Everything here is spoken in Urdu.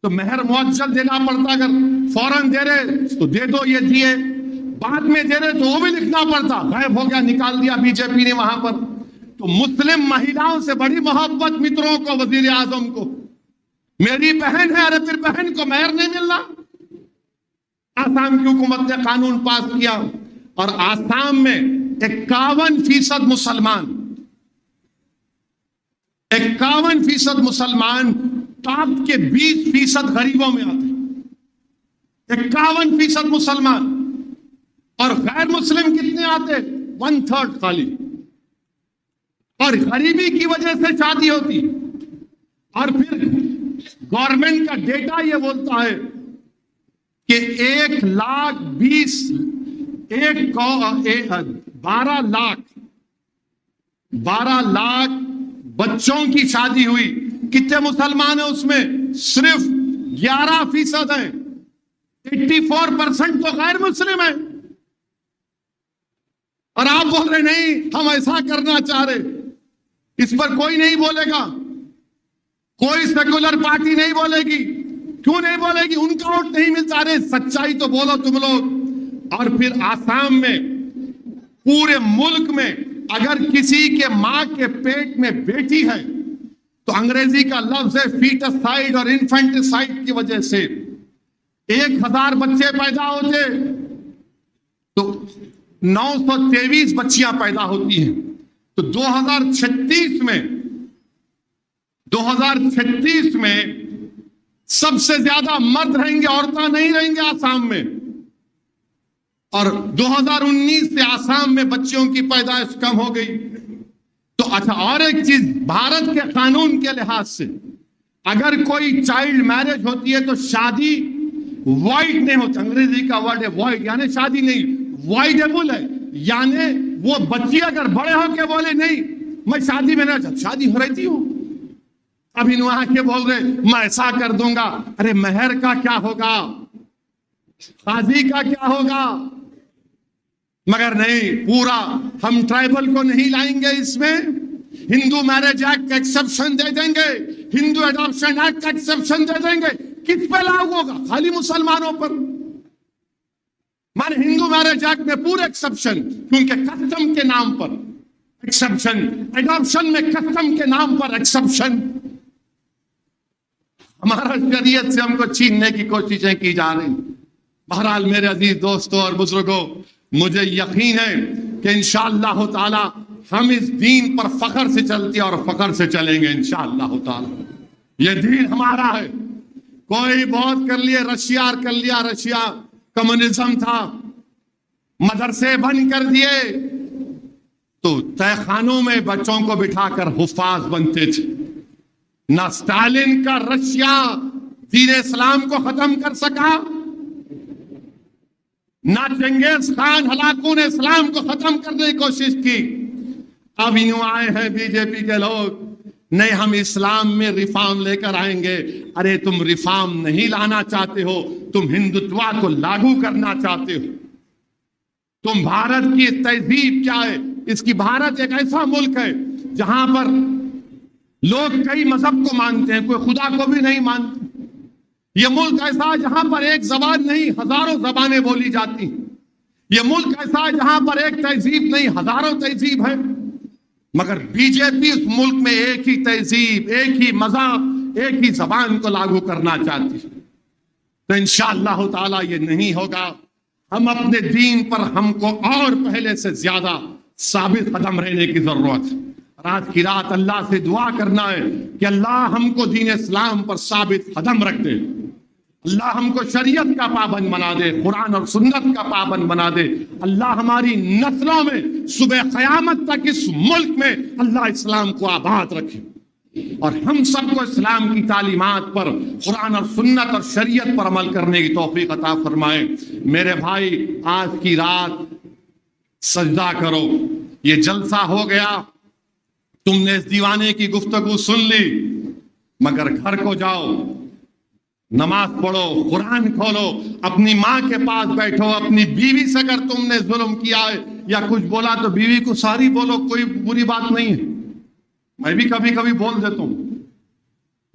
تو مہر معجل دینا پڑتا، اگر فوراً دے رہے تو دے دو یہ دیے، بعد میں دے رہے تو وہ بھی لکھنا پڑتا، غائب ہو گیا نکال دیا بی جے پی نے وہاں پر۔ تو مسلم مہیلاؤں سے بڑی محبت متروں کو، وزیر اعظم کو، میری بہن ہے، ارے پھر بہن کو مہر نہیں ملنا۔ آسام کی حکومت نے قانون پاس کیا اور آسام میں 51% مسلمان، 51% مسلمان ٹاپ کے 20% غریبوں میں آتے ہیں، 51% مسلمان، اور غیر مسلم کتنے آتے؟ 1/3 خالی، اور غریبی کی وجہ سے شادی ہوتی۔ اور پھر گورنمنٹ کا ڈیٹا یہ بولتا ہے کہ 12 لاکھ بچوں کی شادی ہوئی، کتنے مسلمان ہیں اس میں؟ صرف 11% ہیں، 84% تو غیر مسلم ہیں۔ اور آپ بول رہے نہیں ہم ایسا کرنا چاہ رہے، اس پر کوئی نہیں بولے گا، کوئی سیکولر پارٹی نہیں بولے گی۔ کیوں نہیں بولے گی؟ ان کا ووٹ نہیں ملتا۔ رہے سچائی تو بولو تم لوگ۔ اور پھر آسام میں، پورے ملک میں، اگر کسی کے ماں کے پیٹ میں بیٹی ہے تو انگریزی کا لفظ ہے فیٹسائیڈ اور انفینٹسائیڈ کی وجہ سے 1000 بچے پیدا ہوتے تو 923 بچیاں پیدا ہوتی ہیں۔ تو 2036 میں سب سے زیادہ مرد رہیں گے، عورتیں نہیں رہیں گے آسام میں۔ اور 2019 سے آسام میں بچیوں کی پیدائش کم ہو گئی۔ تو اچھا، اور ایک چیز، بھارت کے قانون کے لحاظ سے اگر کوئی چائلڈ میرج ہوتی ہے تو شادی وائڈ نہیں ہوتا، انگریزی کا ورڈ ہے وائڈ، یعنی شادی نہیں، وائڈیبل ہے، یعنی وہ بچی اگر بڑے ہو کے بولے نہیں میں شادی میں نہ، شادی ہو رہی تھی ہو، اب ان وہاں کے بول رہے میں ایسا کر دوں گا، ارے مہر کا کیا ہوگا، قاضی کا کیا ہوگا؟ مگر نہیں، پورا ہم ٹرائبل کو نہیں لائیں گے اس میں، ہندو میرج ایکٹ کا ایکسپشن دے دیں گے، ہندو ایڈاپشن ایکٹ کا ایکسپشن دے دیں گے۔ کس پہ لاگو ہوگا؟ خالی مسلمانوں پر۔ مانے ہندو میرج ایکٹ میں پورے ایکسپشن، کیونکہ کسٹم کے نام پر ایکسپشن، ایڈاپشن میں کسٹم کے نام پر ایکسپشن۔ ہمارا شریعت سے ہم کو چھیننے کی کوششیں کی جا رہی۔ بہرحال میرے عزیز دوستوں اور بزرگوں، مجھے یقین ہے کہ انشاءاللہ تعالی ہم اس دین پر فخر سے چلتے اور فخر سے چلیں گے انشاءاللہ تعالی۔ یہ دین ہمارا ہے۔ کوئی بہت کر لیے، رشیا کر لیا، رشیا کمیونزم تھا، مدرسے بند کر دیے تو تہ خانوں میں بچوں کو بٹھا کر حفاظ بنتے تھے۔ نہ اسٹالن کا رشیا دین اسلام کو ختم کر سکا، نہ چنگیز خان ہلاکوں نے اسلام کو ختم کرنے کی کوشش کی۔ اب یوں آئے ہیں بی جے پی کے لوگ، نہیں ہم اسلام میں ریفارم لے کر آئیں گے۔ ارے تم ریفارم نہیں لانا چاہتے ہو، تم ہندوتوا کو لاگو کرنا چاہتے ہو۔ تم بھارت کی تہذیب کیا ہے؟ اس کی بھارت ایک ایسا ملک ہے جہاں پر لوگ کئی مذہب کو مانتے ہیں، کوئی خدا کو بھی نہیں مانتے۔ یہ ملک ایسا ہے جہاں پر ایک زبان نہیں، ہزاروں زبانیں بولی جاتی ہیں۔ یہ ملک ایسا ہے جہاں پر ایک تہذیب نہیں، ہزاروں تہذیب ہے۔ مگر بی جے پی اس ملک میں ایک ہی تہذیب، ایک ہی مذہب، ایک ہی زبان کو لاگو کرنا چاہتی ہے۔ تو انشاءاللہ تعالی یہ نہیں ہوگا۔ ہم اپنے دین پر ہم کو اور پہلے سے زیادہ ثابت قدم رہنے کی ضرورت ہے۔ رات کی رات اللہ سے دعا کرنا ہے کہ اللہ ہم کو دین اسلام پر ثابت قدم رکھ دے، اللہ ہم کو شریعت کا پابند بنا دے، قرآن اور سنت کا پابند بنا دے۔ اللہ ہماری نسلوں میں صبح قیامت تک اس ملک میں اللہ اسلام کو آباد رکھے، اور ہم سب کو اسلام کی تعلیمات پر، قرآن اور سنت اور شریعت پر عمل کرنے کی توفیق عطا فرمائے۔ میرے بھائی، آج کی رات سجدہ کرو۔ یہ جلسہ ہو گیا، تم نے اس دیوانے کی گفتگو سن لی، مگر گھر کو جاؤ، نماز پڑھو، قرآن کھولو، اپنی ماں کے پاس بیٹھو، اپنی بیوی سے اگر تم نے ظلم کیا ہے یا کچھ بولا تو بیوی کو ساری بولو، کوئی بری بات نہیں ہے۔ میں بھی کبھی کبھی بول دیتا ہوں،